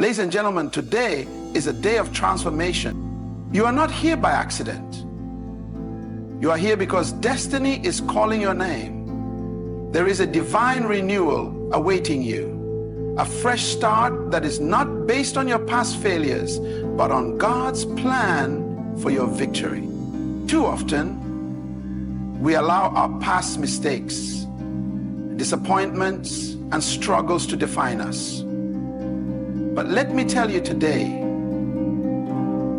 Ladies and gentlemen, today is a day of transformation. You are not here by accident. You are here because destiny is calling your name. There is a divine renewal awaiting you. A fresh start that is not based on your past failures, but on God's plan for your victory. Too often, we allow our past mistakes, disappointments, and struggles to define us. But let me tell you today,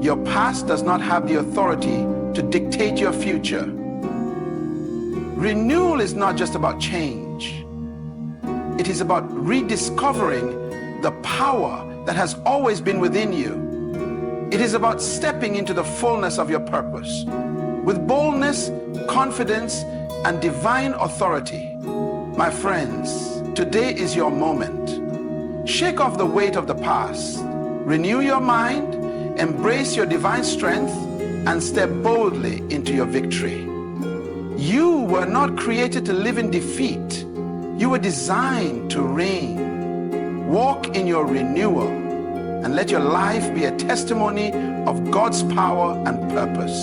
your past does not have the authority to dictate your future. Renewal is not just about change. It is about rediscovering the power that has always been within you. It is about stepping into the fullness of your purpose with boldness, confidence, and divine authority. My friends, today is your moment. Shake off the weight of the past, renew your mind, embrace your divine strength, and step boldly into your victory. You were not created to live in defeat. You were designed to reign. Walk in your renewal and let your life be a testimony of God's power and purpose.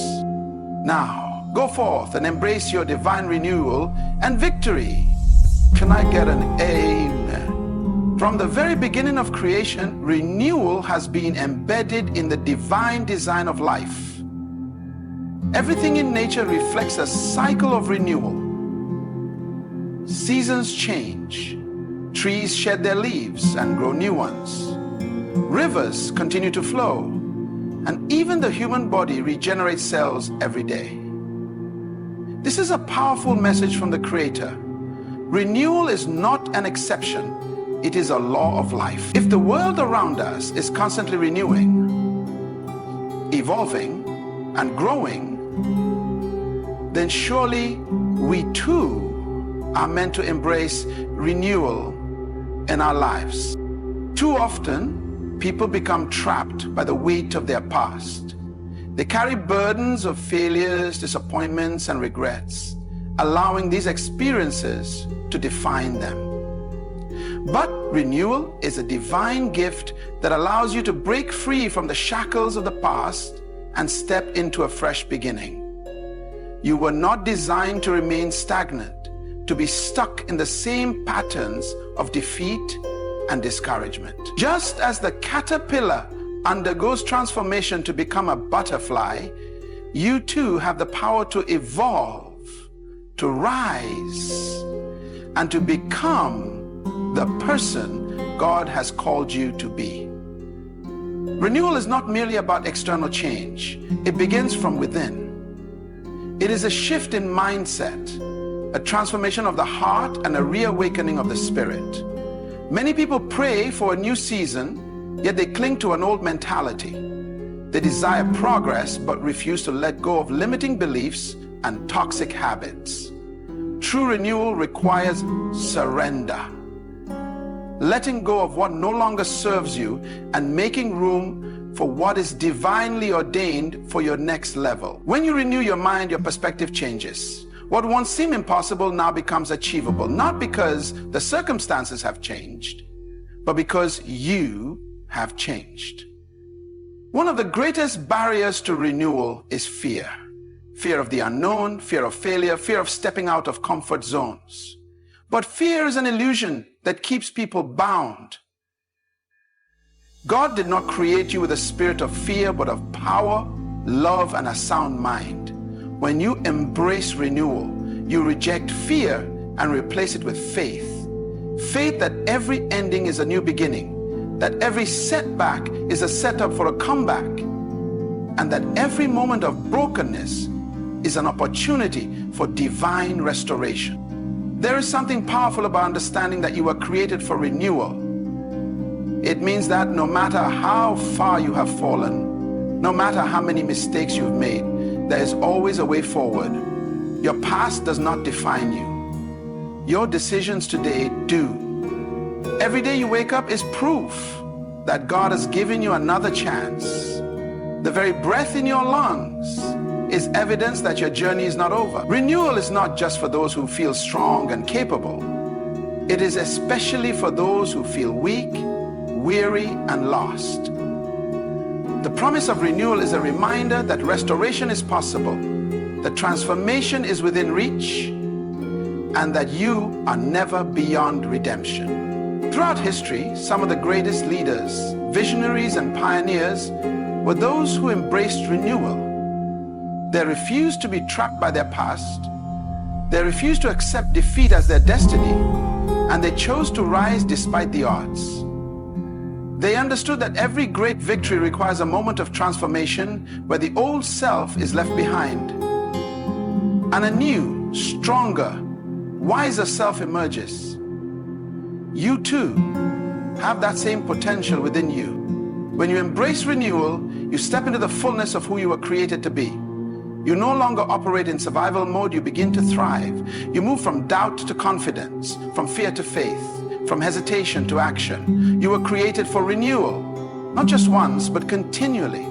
Now, go forth and embrace your divine renewal and victory. Can I get an amen? From the very beginning of creation, renewal has been embedded in the divine design of life. Everything in nature reflects a cycle of renewal. Seasons change. Trees shed their leaves and grow new ones. Rivers continue to flow. And even the human body regenerates cells every day. This is a powerful message from the Creator. Renewal is not an exception. It is a law of life. If the world around us is constantly renewing, evolving, and growing, then surely we too are meant to embrace renewal in our lives. Too often, people become trapped by the weight of their past. They carry burdens of failures, disappointments, and regrets, allowing these experiences to define them. But renewal is a divine gift that allows you to break free from the shackles of the past and step into a fresh beginning. You were not designed to remain stagnant, to be stuck in the same patterns of defeat and discouragement. Just as the caterpillar undergoes transformation to become a butterfly, you too have the power to evolve, to rise, and to become the person God has called you to be. Renewal is not merely about external change. It begins from within. It is a shift in mindset, a transformation of the heart, and a reawakening of the spirit. Many people pray for a new season, yet they cling to an old mentality. They desire progress, but refuse to let go of limiting beliefs and toxic habits. True renewal requires surrender, letting go of what no longer serves you and making room for what is divinely ordained for your next level. When you renew your mind, your perspective changes. What once seemed impossible now becomes achievable, not because the circumstances have changed, but because you have changed. One of the greatest barriers to renewal is fear. Fear of the unknown, fear of failure, fear of stepping out of comfort zones. But fear is an illusion that keeps people bound. God did not create you with a spirit of fear, but of power, love, and a sound mind. When you embrace renewal, you reject fear and replace it with faith. Faith that every ending is a new beginning, that every setback is a setup for a comeback, and that every moment of brokenness is an opportunity for divine restoration. There is something powerful about understanding that you were created for renewal. It means that no matter how far you have fallen, no matter how many mistakes you've made, there is always a way forward. Your past does not define you. Your decisions today do. Every day you wake up is proof that God has given you another chance. The very breath in your lungs is evidence that your journey is not over. Renewal is not just for those who feel strong and capable. It is especially for those who feel weak, weary, and lost. The promise of renewal is a reminder that restoration is possible, that transformation is within reach, and that you are never beyond redemption. Throughout history, some of the greatest leaders, visionaries, and pioneers were those who embraced renewal. They refused to be trapped by their past. They refused to accept defeat as their destiny, and they chose to rise despite the odds. They understood that every great victory requires a moment of transformation where the old self is left behind, and a new, stronger, wiser self emerges. You too have that same potential within you. When you embrace renewal, you step into the fullness of who you were created to be. You no longer operate in survival mode, you begin to thrive. You move from doubt to confidence, from fear to faith, from hesitation to action. You were created for renewal, not just once, but continually.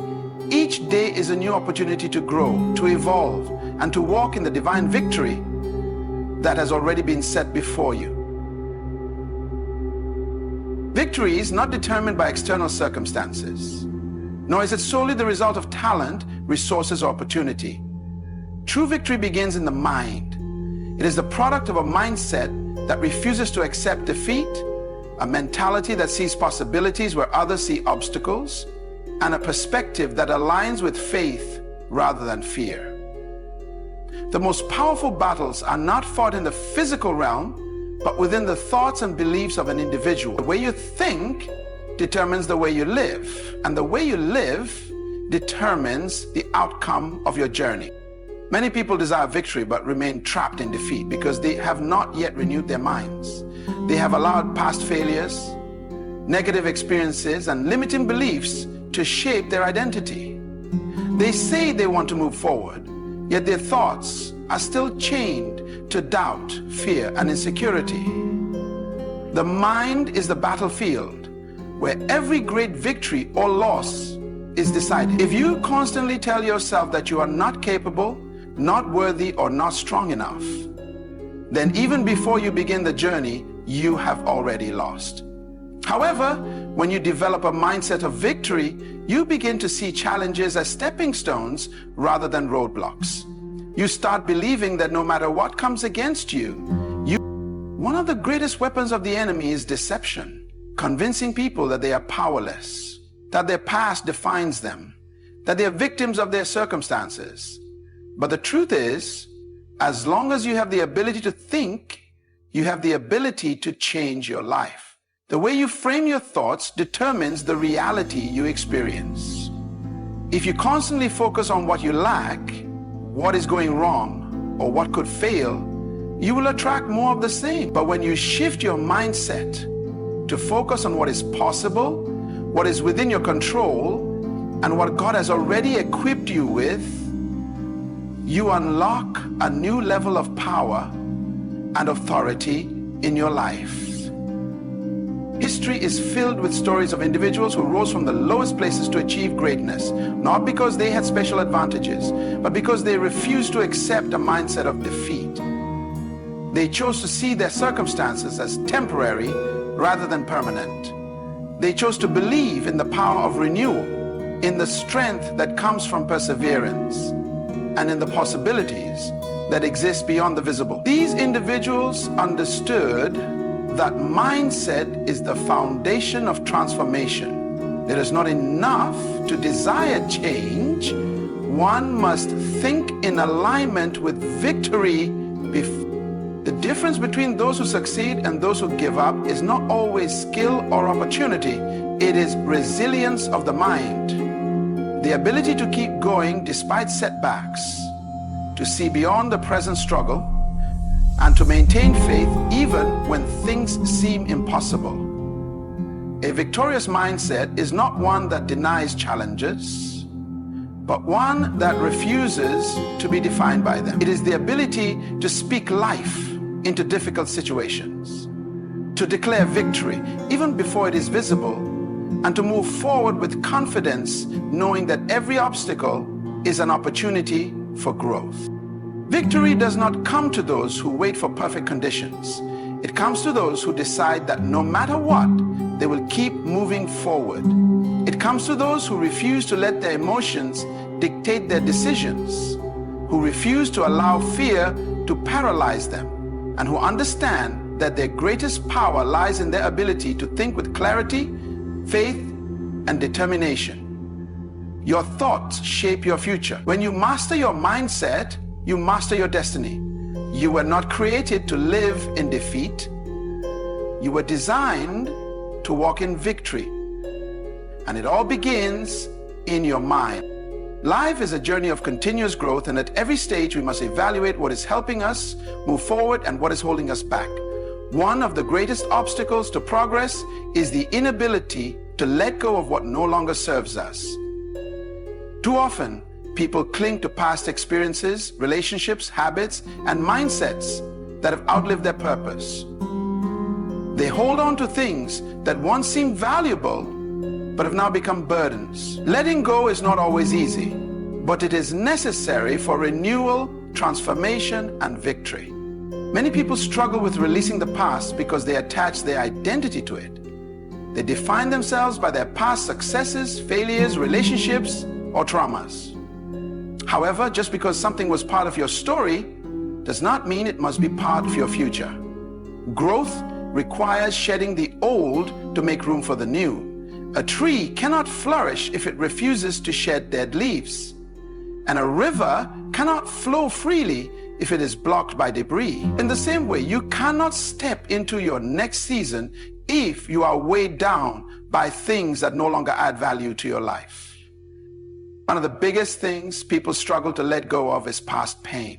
Each day is a new opportunity to grow, to evolve, and to walk in the divine victory that has already been set before you. Victory is not determined by external circumstances, nor is it solely the result of talent, resources, or opportunity. True victory begins in the mind. It is the product of a mindset that refuses to accept defeat, a mentality that sees possibilities where others see obstacles, and a perspective that aligns with faith rather than fear. The most powerful battles are not fought in the physical realm, but within the thoughts and beliefs of an individual. The way you think determines the way you live, and the way you live determines the outcome of your journey. Many people desire victory but remain trapped in defeat because they have not yet renewed their minds. They have allowed past failures, negative experiences, and limiting beliefs to shape their identity. They say they want to move forward, yet their thoughts are still chained to doubt, fear, and insecurity. The mind is the battlefield where every great victory or loss is decided. If you constantly tell yourself that you are not capable, not worthy, or not strong enough, then even before you begin the journey, you have already lost. However, when you develop a mindset of victory, you begin to see challenges as stepping stones rather than roadblocks. You start believing that no matter what comes against you, one of the greatest weapons of the enemy is deception, convincing people that they are powerless, that their past defines them, that they are victims of their circumstances. But the truth is, as long as you have the ability to think, you have the ability to change your life. The way you frame your thoughts determines the reality you experience. If you constantly focus on what you lack, what is going wrong, or what could fail, you will attract more of the same. But when you shift your mindset to focus on what is possible, what is within your control, and what God has already equipped you with, you unlock a new level of power and authority in your life. History is filled with stories of individuals who rose from the lowest places to achieve greatness, not because they had special advantages, but because they refused to accept a mindset of defeat. They chose to see their circumstances as temporary rather than permanent. They chose to believe in the power of renewal, in the strength that comes from perseverance, and in the possibilities that exist beyond the visible. These individuals understood that mindset is the foundation of transformation. It is not enough to desire change. One must think in alignment with victory. The difference between those who succeed and those who give up is not always skill or opportunity. It is resilience of the mind. The ability to keep going despite setbacks, to see beyond the present struggle, and to maintain faith even when things seem impossible. A victorious mindset is not one that denies challenges, but one that refuses to be defined by them. It is the ability to speak life into difficult situations, to declare victory even before it is visible, and to move forward with confidence, knowing that every obstacle is an opportunity for growth. Victory does not come to those who wait for perfect conditions. It comes to those who decide that no matter what, they will keep moving forward. It comes to those who refuse to let their emotions dictate their decisions, who refuse to allow fear to paralyze them, and who understand that their greatest power lies in their ability to think with clarity, faith, and determination. Your thoughts shape your future. When you master your mindset, you master your destiny. You were not created to live in defeat. You were designed to walk in victory. And it all begins in your mind. Life is a journey of continuous growth, and at every stage we must evaluate what is helping us move forward and what is holding us back. One of the greatest obstacles to progress is the inability to let go of what no longer serves us. Too often, people cling to past experiences, relationships, habits, and mindsets that have outlived their purpose. They hold on to things that once seemed valuable, but have now become burdens. Letting go is not always easy, but it is necessary for renewal, transformation, and victory. Many people struggle with releasing the past because they attach their identity to it. They define themselves by their past successes, failures, relationships, or traumas. However, just because something was part of your story does not mean it must be part of your future. Growth requires shedding the old to make room for the new. A tree cannot flourish if it refuses to shed dead leaves. And a river cannot flow freely if it is blocked by debris. In the same way, you cannot step into your next season if you are weighed down by things that no longer add value to your life. One of the biggest things people struggle to let go of is past pain.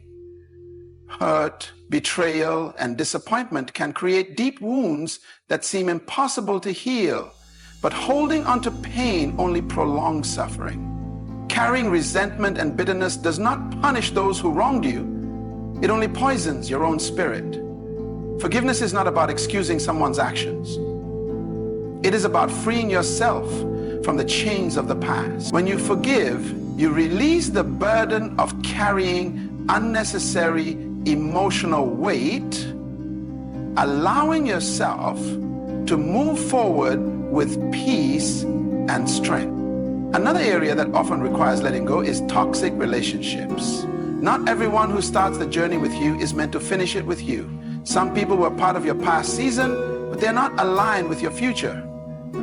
Hurt, betrayal, and disappointment can create deep wounds that seem impossible to heal. But holding onto pain only prolongs suffering. Carrying resentment and bitterness does not punish those who wronged you. It only poisons your own spirit. Forgiveness is not about excusing someone's actions. It is about freeing yourself from the chains of the past. When you forgive, you release the burden of carrying unnecessary emotional weight, allowing yourself to move forward with peace and strength. Another area that often requires letting go is toxic relationships. Not everyone who starts the journey with you is meant to finish it with you. Some people were part of your past season, but they're not aligned with your future.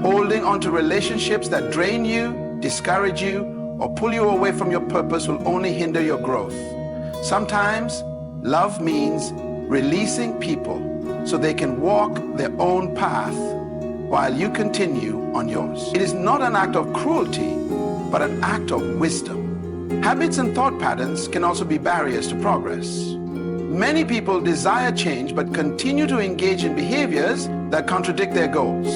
Holding on to relationships that drain you, discourage you, or pull you away from your purpose will only hinder your growth. Sometimes love means releasing people so they can walk their own path while you continue on yours. It is not an act of cruelty, but an act of wisdom. Habits and thought patterns can also be barriers to progress. Many people desire change but continue to engage in behaviors that contradict their goals.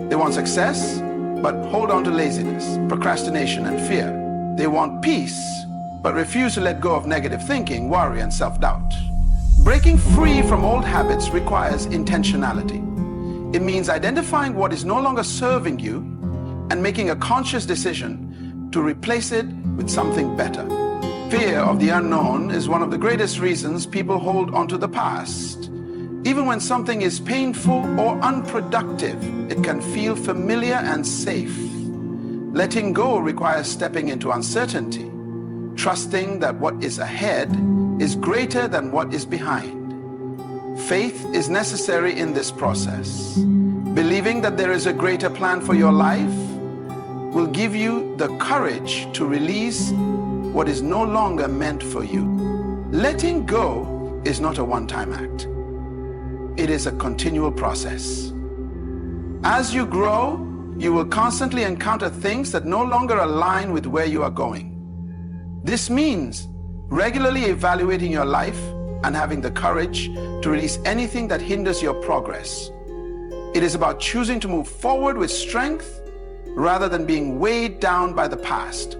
They want success, but hold on to laziness, procrastination, and fear. They want peace, but refuse to let go of negative thinking, worry, and self-doubt. Breaking free from old habits requires intentionality. It means identifying what is no longer serving you and making a conscious decision to replace it with something better. Fear of the unknown is one of the greatest reasons people hold on to the past. Even when something is painful or unproductive, it can feel familiar and safe. Letting go requires stepping into uncertainty, trusting that what is ahead is greater than what is behind. Faith is necessary in this process. Believing that there is a greater plan for your life will give you the courage to release what is no longer meant for you. Letting go is not a one-time act. It is a continual process. As you grow, you will constantly encounter things that no longer align with where you are going. This means regularly evaluating your life and having the courage to release anything that hinders your progress. It is about choosing to move forward with strength rather than being weighed down by the past.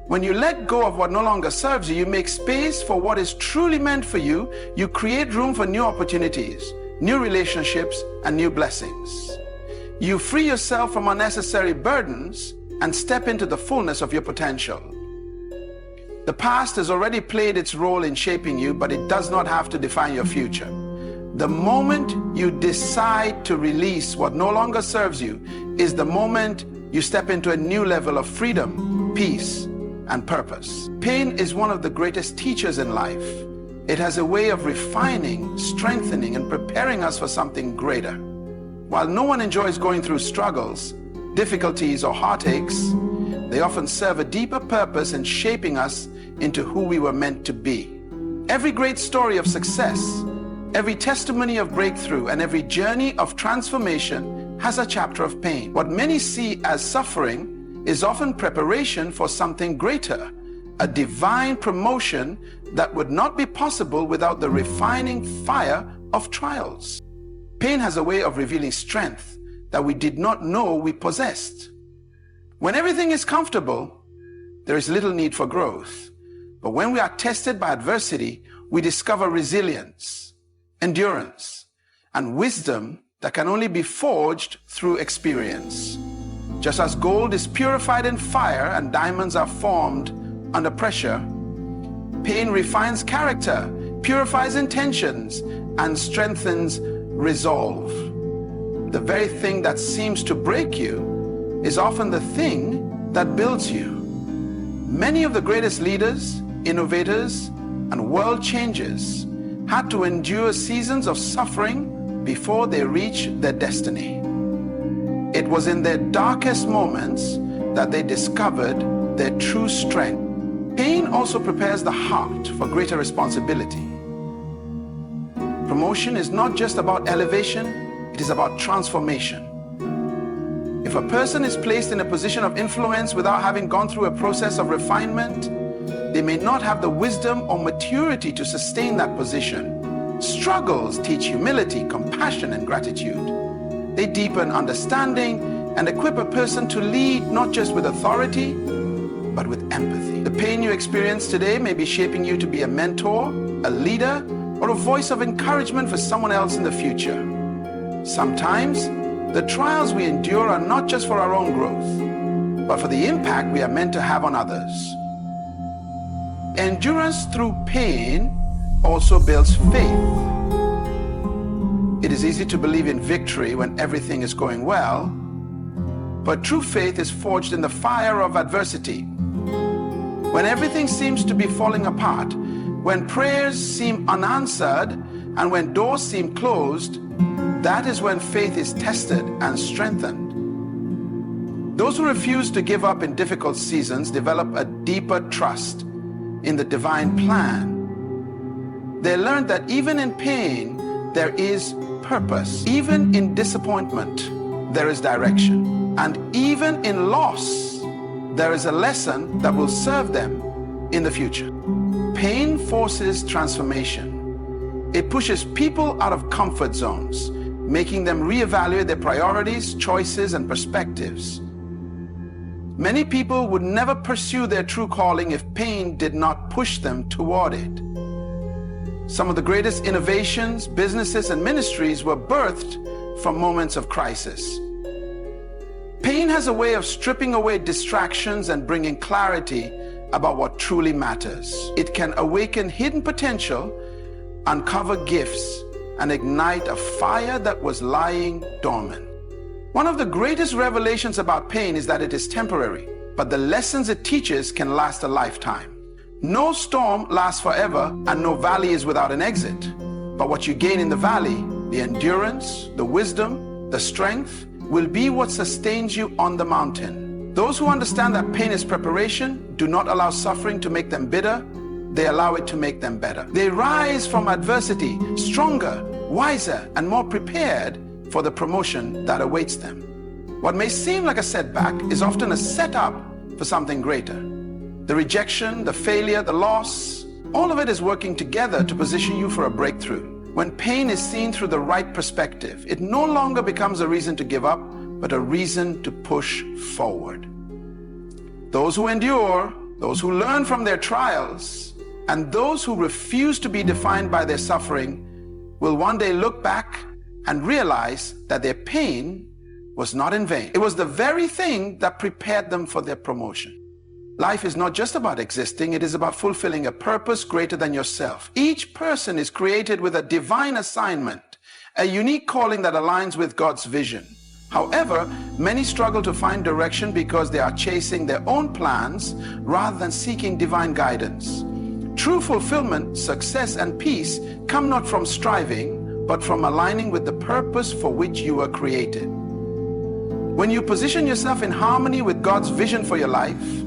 When you let go of what no longer serves you, you make space for what is truly meant for you. You create room for new opportunities, new relationships, and new blessings. You free yourself from unnecessary burdens and step into the fullness of your potential. The past has already played its role in shaping you, but it does not have to define your future. The moment you decide to release what no longer serves you is the moment you step into a new level of freedom, peace, and purpose. Pain is one of the greatest teachers in life. It has a way of refining, strengthening, and preparing us for something greater. While no one enjoys going through struggles, difficulties, or heartaches, they often serve a deeper purpose in shaping us into who we were meant to be. Every great story of success, every testimony of breakthrough, and every journey of transformation has a chapter of pain. What many see as suffering is often preparation for something greater, a divine promotion that would not be possible without the refining fire of trials. Pain has a way of revealing strength that we did not know we possessed. When everything is comfortable, there is little need for growth. But when we are tested by adversity, we discover resilience, endurance, and wisdom that can only be forged through experience. Just as gold is purified in fire and diamonds are formed under pressure, pain refines character, purifies intentions, and strengthens resolve. The very thing that seems to break you is often the thing that builds you. Many of the greatest leaders, innovators, and world changers had to endure seasons of suffering before they reached their destiny. It was in their darkest moments that they discovered their true strength. Pain also prepares the heart for greater responsibility. Promotion is not just about elevation, it is about transformation. If a person is placed in a position of influence without having gone through a process of refinement, they may not have the wisdom or maturity to sustain that position. Struggles teach humility, compassion, and gratitude. They deepen understanding and equip a person to lead not just with authority, but with empathy. The pain you experience today may be shaping you to be a mentor, a leader, or a voice of encouragement for someone else in the future. Sometimes, the trials we endure are not just for our own growth, but for the impact we are meant to have on others. Endurance through pain also builds faith. It is easy to believe in victory when everything is going well, but true faith is forged in the fire of adversity. When everything seems to be falling apart, when prayers seem unanswered, and when doors seem closed, that is when faith is tested and strengthened. Those who refuse to give up in difficult seasons develop a deeper trust in the divine plan. They learn that even in pain, there is purpose. Even in disappointment, there is direction. And even in loss, there is a lesson that will serve them in the future. Pain forces transformation. It pushes people out of comfort zones, making them reevaluate their priorities, choices, and perspectives. Many people would never pursue their true calling if pain did not push them toward it. Some of the greatest innovations, businesses, and ministries were birthed from moments of crisis. Pain has a way of stripping away distractions and bringing clarity about what truly matters. It can awaken hidden potential, uncover gifts, and ignite a fire that was lying dormant. One of the greatest revelations about pain is that it is temporary, but the lessons it teaches can last a lifetime. No storm lasts forever, and no valley is without an exit. But what you gain in the valley, the endurance, the wisdom, the strength, will be what sustains you on the mountain. Those who understand that pain is preparation do not allow suffering to make them bitter. They allow it to make them better. They rise from adversity stronger, wiser, and more prepared for the promotion that awaits them. What may seem like a setback is often a setup for something greater. The rejection, the failure, the loss, all of it is working together to position you for a breakthrough. When pain is seen through the right perspective, it no longer becomes a reason to give up, but a reason to push forward. Those who endure, those who learn from their trials, and those who refuse to be defined by their suffering will one day look back and realize that their pain was not in vain. It was the very thing that prepared them for their promotion. Life is not just about existing, it is about fulfilling a purpose greater than yourself. Each person is created with a divine assignment, a unique calling that aligns with God's vision. However, many struggle to find direction because they are chasing their own plans rather than seeking divine guidance. True fulfillment, success, and peace come not from striving, but from aligning with the purpose for which you were created. When you position yourself in harmony with God's vision for your life,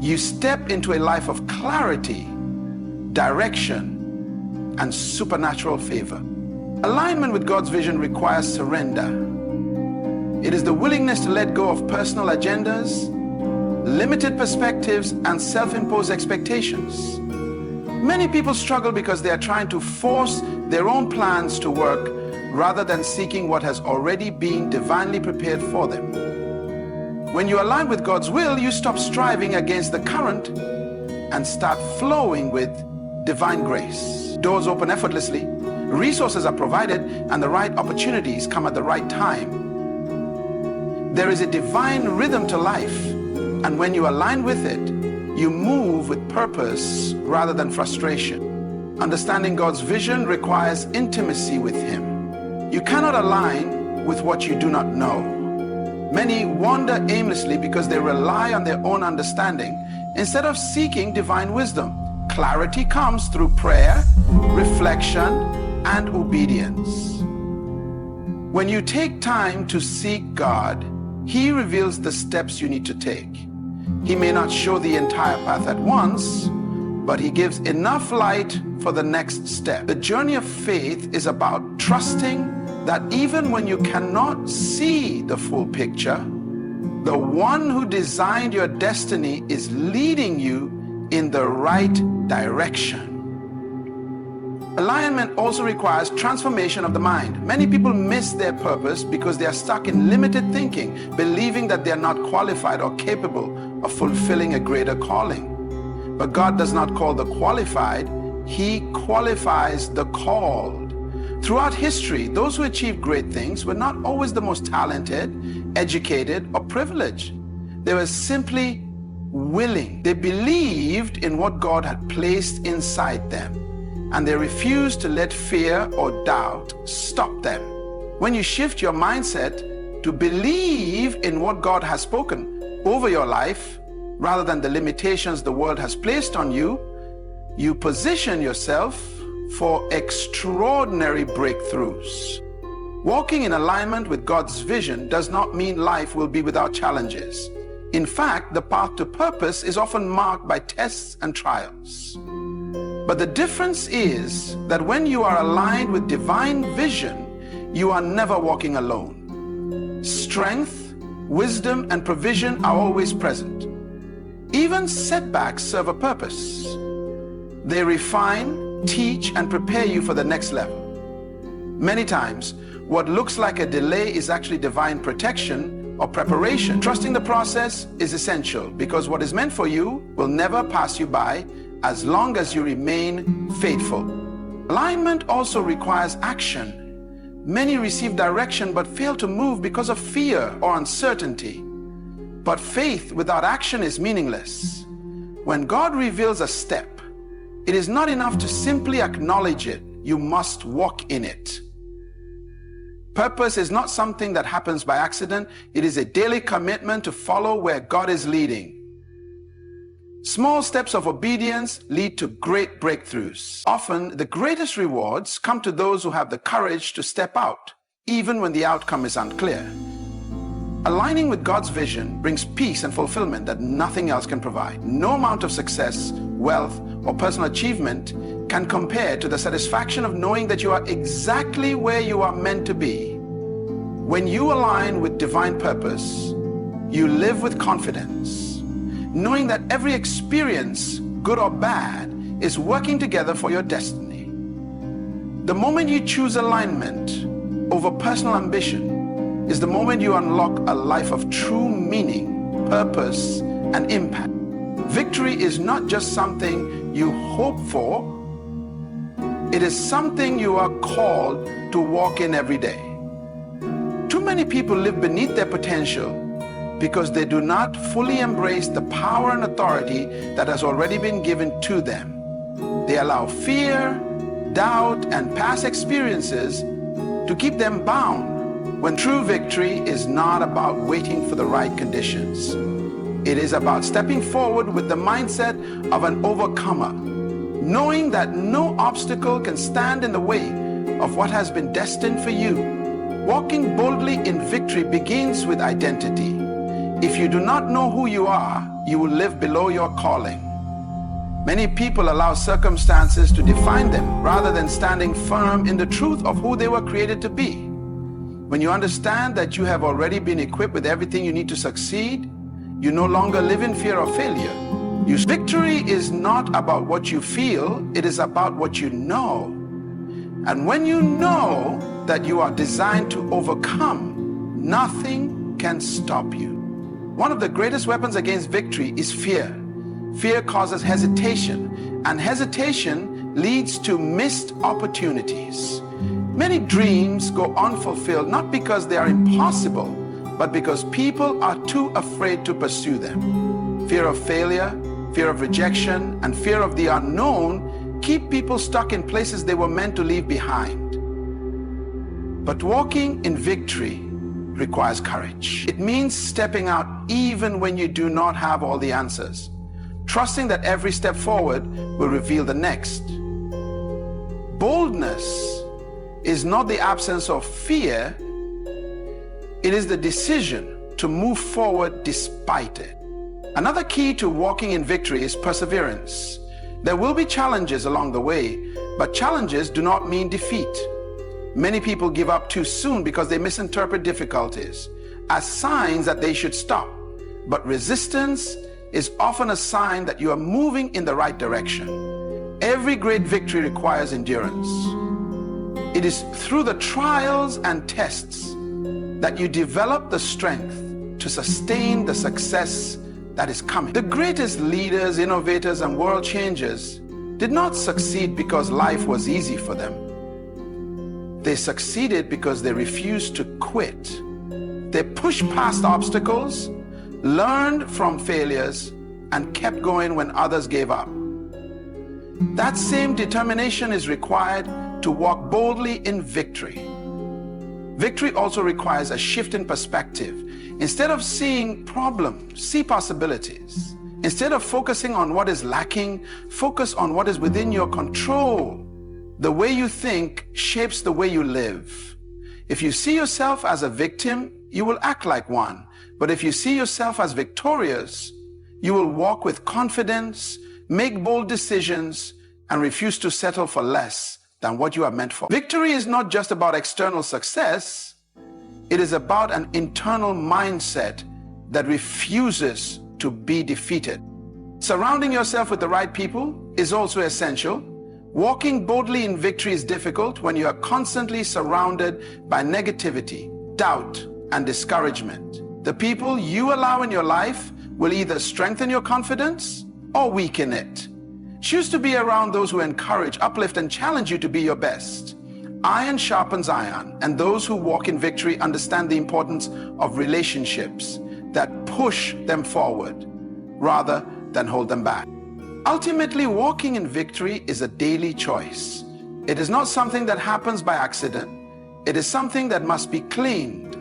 you step into a life of clarity, direction, and supernatural favor. Alignment with God's vision requires surrender. It is the willingness to let go of personal agendas, limited perspectives, and self-imposed expectations. Many people struggle because they are trying to force their own plans to work rather than seeking what has already been divinely prepared for them. When you align with God's will, you stop striving against the current and start flowing with divine grace. Doors open effortlessly, resources are provided, and the right opportunities come at the right time. There is a divine rhythm to life, and when you align with it, you move with purpose rather than frustration. Understanding God's vision requires intimacy with Him. You cannot align with what you do not know. Many wander aimlessly because they rely on their own understanding instead of seeking divine wisdom. Clarity comes through prayer, reflection, and obedience. When you take time to seek God, He reveals the steps you need to take. He may not show the entire path at once, but He gives enough light for the next step. The journey of faith is about trusting that even when you cannot see the full picture, the one who designed your destiny is leading you in the right direction. Alignment also requires transformation of the mind. Many people miss their purpose because they are stuck in limited thinking, believing that they are not qualified or capable of fulfilling a greater calling. But God does not call the qualified, He qualifies the called. Throughout history, those who achieved great things were not always the most talented, educated, or privileged. They were simply willing. They believed in what God had placed inside them, and they refused to let fear or doubt stop them. When you shift your mindset to believe in what God has spoken over your life, rather than the limitations the world has placed on you, you position yourself for extraordinary breakthroughs. Walking in alignment with God's vision does not mean life will be without challenges. In fact, the path to purpose is often marked by tests and trials. But the difference is that when you are aligned with divine vision, you are never walking alone. Strength, wisdom, and provision are always present. Even setbacks serve a purpose. They refine, teach, and prepare you for the next level. Many times, what looks like a delay is actually divine protection or preparation. Trusting the process is essential because what is meant for you will never pass you by as long as you remain faithful. Alignment also requires action. Many receive direction but fail to move because of fear or uncertainty. But faith without action is meaningless. When God reveals a step, it is not enough to simply acknowledge it. You must walk in it. Purpose is not something that happens by accident. It is a daily commitment to follow where God is leading. Small steps of obedience lead to great breakthroughs. Often, the greatest rewards come to those who have the courage to step out, even when the outcome is unclear. Aligning with God's vision brings peace and fulfillment that nothing else can provide. No amount of success, wealth, or personal achievement can compare to the satisfaction of knowing that you are exactly where you are meant to be. When you align with divine purpose, you live with confidence, knowing that every experience, good or bad, is working together for your destiny. The moment you choose alignment over personal ambition is the moment you unlock a life of true meaning, purpose, and impact. Victory is not just something you hope for, it is something you are called to walk in every day. Too many people live beneath their potential because they do not fully embrace the power and authority that has already been given to them. They allow fear, doubt, and past experiences to keep them bound, when true victory is not about waiting for the right conditions. It is about stepping forward with the mindset of an overcomer, knowing that no obstacle can stand in the way of what has been destined for you. Walking boldly in victory begins with identity. If you do not know who you are, you will live below your calling. Many people allow circumstances to define them rather than standing firm in the truth of who they were created to be. When you understand that you have already been equipped with everything you need to succeed, you no longer live in fear of failure. Victory is not about what you feel, it is about what you know. And when you know that you are designed to overcome, nothing can stop you. One of the greatest weapons against victory is fear. Fear causes hesitation, and hesitation leads to missed opportunities. Many dreams go unfulfilled, not because they are impossible, but because people are too afraid to pursue them. Fear of failure, fear of rejection, and fear of the unknown keep people stuck in places they were meant to leave behind. But walking in victory requires courage. It means stepping out even when you do not have all the answers, trusting that every step forward will reveal the next. Boldness is not the absence of fear, it is the decision to move forward despite it. Another key to walking in victory is perseverance. There will be challenges along the way, but challenges do not mean defeat. Many people give up too soon because they misinterpret difficulties as signs that they should stop. But resistance is often a sign that you are moving in the right direction. Every great victory requires endurance. It is through the trials and tests that you develop the strength to sustain the success that is coming. The greatest leaders, innovators, and world changers did not succeed because life was easy for them. They succeeded because they refused to quit. They pushed past obstacles, learned from failures, and kept going when others gave up. That same determination is required to walk boldly in victory. Victory also requires a shift in perspective. Instead of seeing problems, see possibilities. Instead of focusing on what is lacking, focus on what is within your control. The way you think shapes the way you live. If you see yourself as a victim, you will act like one. But if you see yourself as victorious, you will walk with confidence, make bold decisions, and refuse to settle for less than what you are meant for. Victory is not just about external success. It is about an internal mindset that refuses to be defeated. Surrounding yourself with the right people is also essential. Walking boldly in victory is difficult when you are constantly surrounded by negativity, doubt, and discouragement. The people you allow in your life will either strengthen your confidence or weaken it. Choose to be around those who encourage, uplift, and challenge you to be your best. Iron sharpens iron, and those who walk in victory understand the importance of relationships that push them forward rather than hold them back. Ultimately, walking in victory is a daily choice. It is not something that happens by accident. It is something that must be claimed.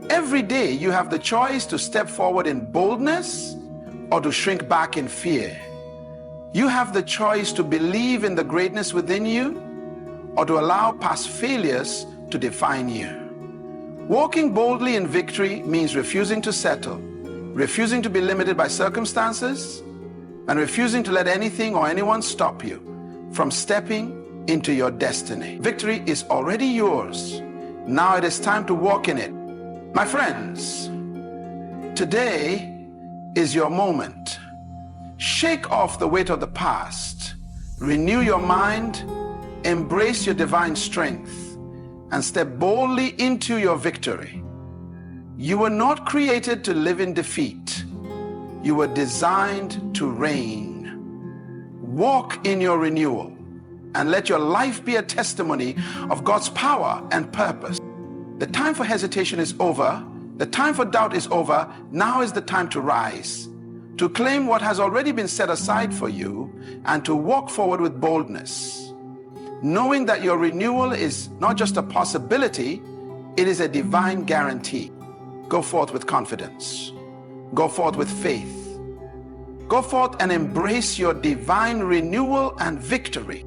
Every day you have the choice to step forward in boldness or to shrink back in fear. You have the choice to believe in the greatness within you or to allow past failures to define you. Walking boldly in victory means refusing to settle, refusing to be limited by circumstances, and refusing to let anything or anyone stop you from stepping into your destiny. Victory is already yours. Now it is time to walk in it. My friends, today is your moment. Shake off the weight of the past, renew your mind, embrace your divine strength, and step boldly into your victory. You were not created to live in defeat. You were designed to reign. Walk in your renewal and let your life be a testimony of God's power and purpose. The time for hesitation is over. The time for doubt is over. Now is the time to rise, to claim what has already been set aside for you, and to walk forward with boldness, knowing that your renewal is not just a possibility, it is a divine guarantee. Go forth with confidence. Go forth with faith. Go forth and embrace your divine renewal and victory.